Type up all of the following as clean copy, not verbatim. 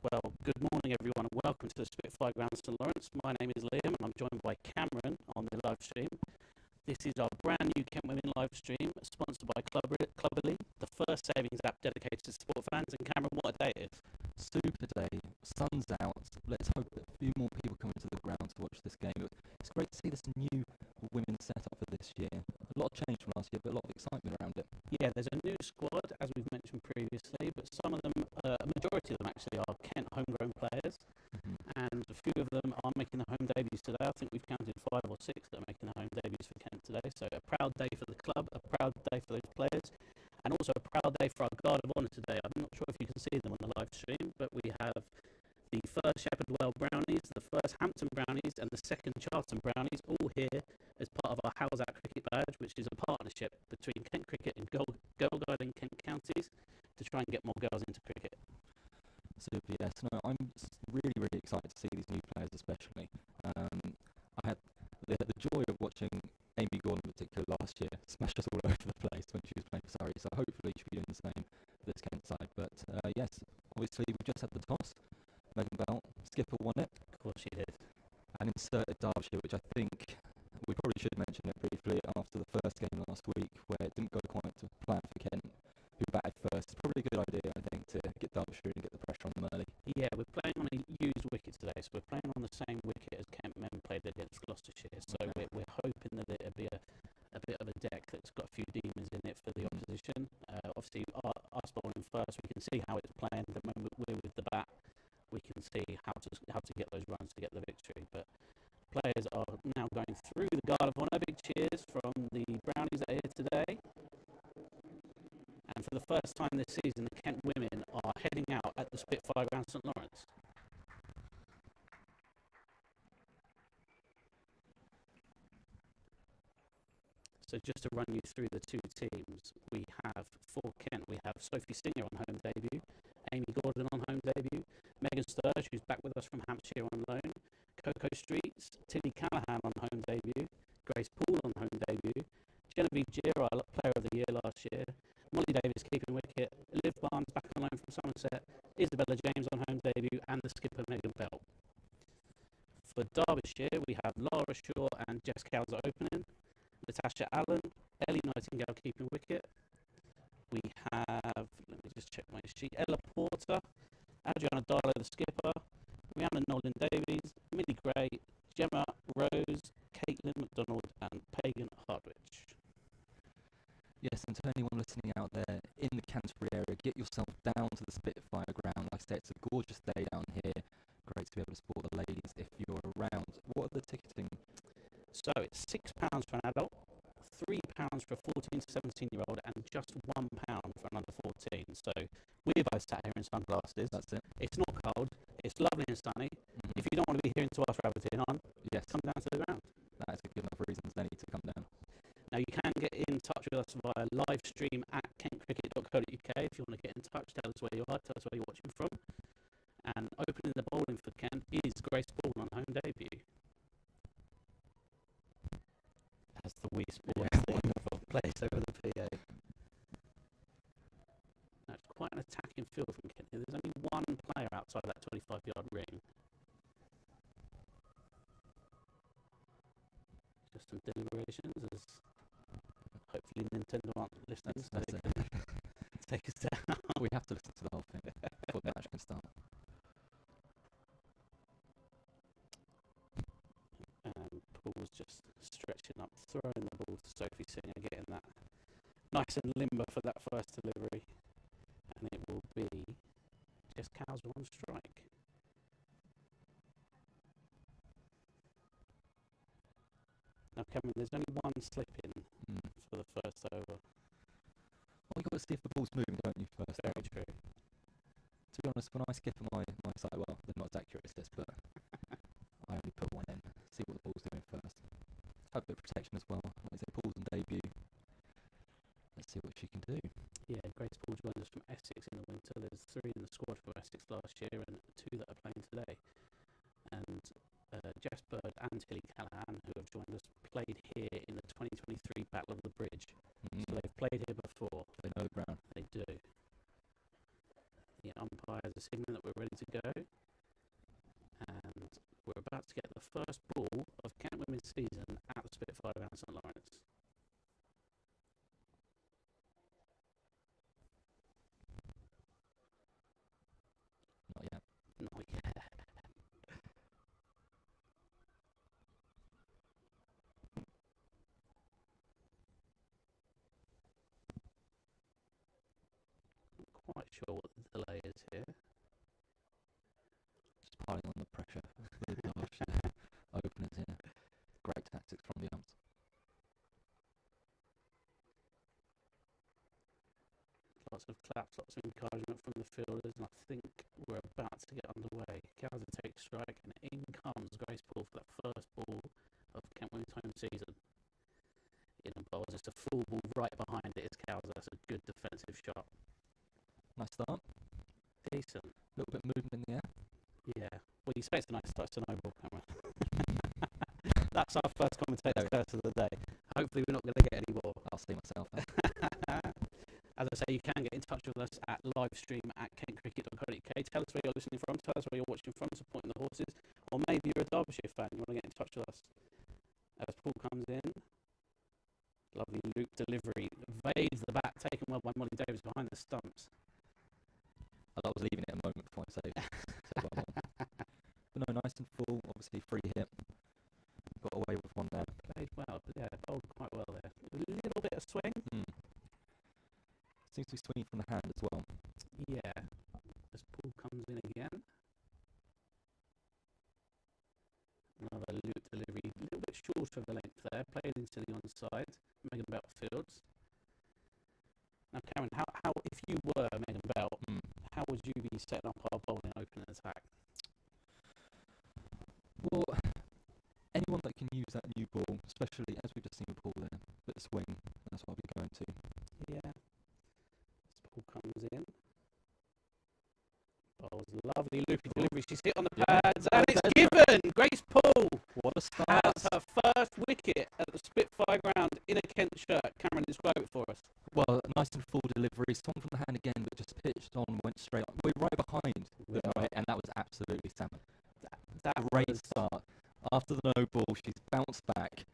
Well, good morning everyone and welcome to the Spitfire Ground St Lawrence. My name is Liam and I'm joined by Cameron on the live stream. This is our brand new Kent Women live stream sponsored by Cluberly, the first savings app dedicated to sport fans. And Cameron, what a day it is. Super day, sun's out. Let's hope that a few more people come into the ground to watch this game. It's great to see this new women's setup for this year. A lot of change from last year, but a lot of excitement around it. Yeah, there's a new squad, as we've mentioned previously, but some of them, a majority of them actually are Kent homegrown players, and a few of them are making their home debuts today. I think we've counted 5 or 6 that are making their home debuts for Kent today, so a proud day for the club, a proud day for those players, and also a proud day for our Guard of Honour today. I'm not sure if you can see them on the live stream, but we have the first Shepherd Well Brownies, the first Hampton Brownies, and the second Charlton Brownies, all here as part of our How's That Cricket Badge, which is a partnership between Kent Cricket and Girl Guide in Kent counties to try and get more girls into cricket. Super, yes. No, I'm really, really excited to see these new players, especially. I had the joy of watching Amy Gordon in particular last year smash us all over the place when she was playing for Surrey, so hopefully she'll be doing the same for this Kent side. But yes, obviously we've just had the toss. Megan Bell, skipper won it. Of course she did. And inserted Derbyshire, which I think we probably should mention it briefly after the first game last week, where it didn't go quite to plan for Kent, who batted first. It's probably a good idea, I think, to get Derbyshire and get the pressure on them early. Yeah, we're playing on a used wicket today, so we're playing on the same wicket as Kent men played against Gloucestershire. So we're hoping that it'll be a bit of a deck that's got a few demons in it for the opposition. Obviously, us bowling first, we can see how it's playing. But when we're with the bat, we can see how to get those runs to get the victory. But players are now going through the Guard of Honour. Big cheers from the Brownies that are here today. And for the first time this season, the Kent women are heading out at the Spitfire Ground St Lawrence. So just to run you through the two teams, we have for Kent, we have Sophie Singer on home debut, Amy Gordon on home debut, Megan Sturge, who's back with us from Hampshire on loan, Coco Streets, Tilly Callahan on home debut, Grace Poole on home debut, Genevieve Gira, player of the year last year, Molly Davis keeping wicket, Liv Barnes back on loan from Somerset, Isabella James on home debut, and the skipper Megan Bell. For Derbyshire, we have Laura Shaw and Jess Cowser opening, Natasha Allen, Ellie Nightingale keeping wicket. We have, let me just check my sheet, Ella Porter, Adriana Dylo the skipper, Rhiannon Nolan Davies, Millie Gray, Gemma Rose, Caitlin McDonald and Pagan Hardwich. Yes, and to anyone listening out there in the Canterbury area, get yourself down to the Spitfire Ground. Like I say, it's a gorgeous day down here. Great to be able to support the ladies if you're around. What are the ticketing? So it's £6 for an adult, £3 for a 14 to 17-year-old, and just £1 for an under 14. So we're both sat here in sunglasses. That's it. It's not cold. It's lovely and sunny. If you don't want to be hearing to us rabbiting on, yes, come down to the ground. That is a good enough reason as any to come down. Now you can get in touch with us via livestream at kentcricket.co.uk if you want to get in touch. Tell us where you are. Tell us where you're watching from. And opening the bowling for Kent is Grace Poole on home debut. As the Wii Sports wonderful plays over the PA. Now it's quite an attacking field from Kent. There's only one player outside that 25-yard ring. Just some deliberations as hopefully Nintendo aren't listening. So take us down. We have to listen to the whole thing before the match can start. And Paul's just stretching up, throwing the ball to Sophie Singer, getting that nice and limber for that first delivery. And it will be just Cowser on strike. Now, Cameron, there's only one slip in for the first over. Well, you've got to see if the ball's moving, don't you, first? Very true. To be honest, when I skip my side, well, they're not as accurate as this, but I only put one in, see what the ball's doing first. Have a bit of protection as well. Like I say, Paul's on debut. Let's see what she can do. Yeah, Grace Poole joined us from Essex in the winter. There's 3 in the squad for Essex last year and 2 that are playing today. And Jess Bird and Tilly Callahan, who have joined us, played here in the 2023 Battle of the Bridge. So they've played here before. They know the ground. They do. The umpires are signaling that we're ready to go. the first ball of Kent Women's season at the Spitfire Ground, St Lawrence. Not yet. Not yet. Not quite sure what the delay is here. Just piling on the pressure for the Derbyshire openers here. Great tactics from the umps. Lots of claps, lots of encouragement from the fielders, and I think we're about to get underway. Cowser takes strike, and in comes Grace Poole for that first ball of Kent Women's home season. In and bowls, just a full ball right behind it is Cowser. That's a good defensive shot. Nice start. Decent. A little bit of movement in the air. Yeah. Well, you say it's a nice start to no ball, Cameron. That's our first commentator's curse of the day. Hopefully we're not going to get any more. I'll see myself. As I say, you can get in touch with us at livestream@kentcricket.co.uk. Tell us where you're listening from, tell us where you're watching from, supporting the horses, or maybe you're a Derbyshire fan, you want to get in touch with us. As Paul comes in, lovely loop delivery, evades the bat, taken well by Molly Davis behind the stumps. I thought I was leaving it a moment before I say well done. But no, nice and full, obviously free hit. Got away with one there. Played well, but yeah, bowled quite well there. A little bit of swing. Seems to be swinging from the hand as well. Yeah, as Paul comes in again. Another loop delivery, a little bit shorter of the length there, played into the onside, Megan Belt fields. Now Cameron, how if you were Megan Belt, how would you be setting up our bowling opening attack? Well, anyone that can use that new ball, especially as we've just seen with Paul there, bit of swing, that's what I'll be going to. Yeah. Paul comes in. Oh, lovely loopy delivery. She's hit on the pads, and it's given. Grace Poole. What a start! Has her first wicket at the Spitfire Ground in a Kent shirt. Cameron, describe it for us. Well, nice and full delivery. Swung from the hand again, but just pitched on, went straight on. We're right behind, and that was absolutely salmon. That great start. After the no ball, she's bounced back,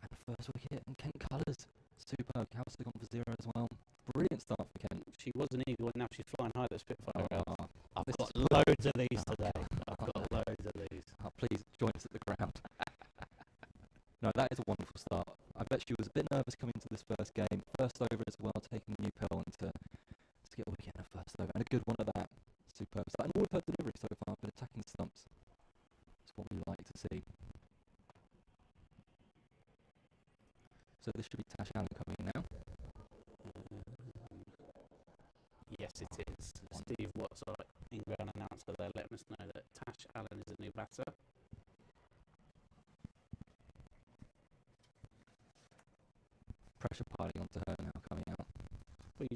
and first wicket in Kent colours. Superb. Cowser gone for 0 as well. Brilliant start for Kent. She was an eagle, and now she's flying high at the Spitfire Ground. I've got is loads of these today. I've got loads of these. Please join us at the ground. No, that is a wonderful start. I bet she was a bit nervous coming into this first game. First over as well, taking the new pill and to get a wicket in her first over. And a good one at that. Superb start. And all of her delivery so far have been attacking stumps. That's what we like to see. So this should be Tash Allen coming in now. Yes, it is. Steve Watts, our in-ground announcer there, letting us know that Tash Allen is a new batter. Pressure piling onto her now.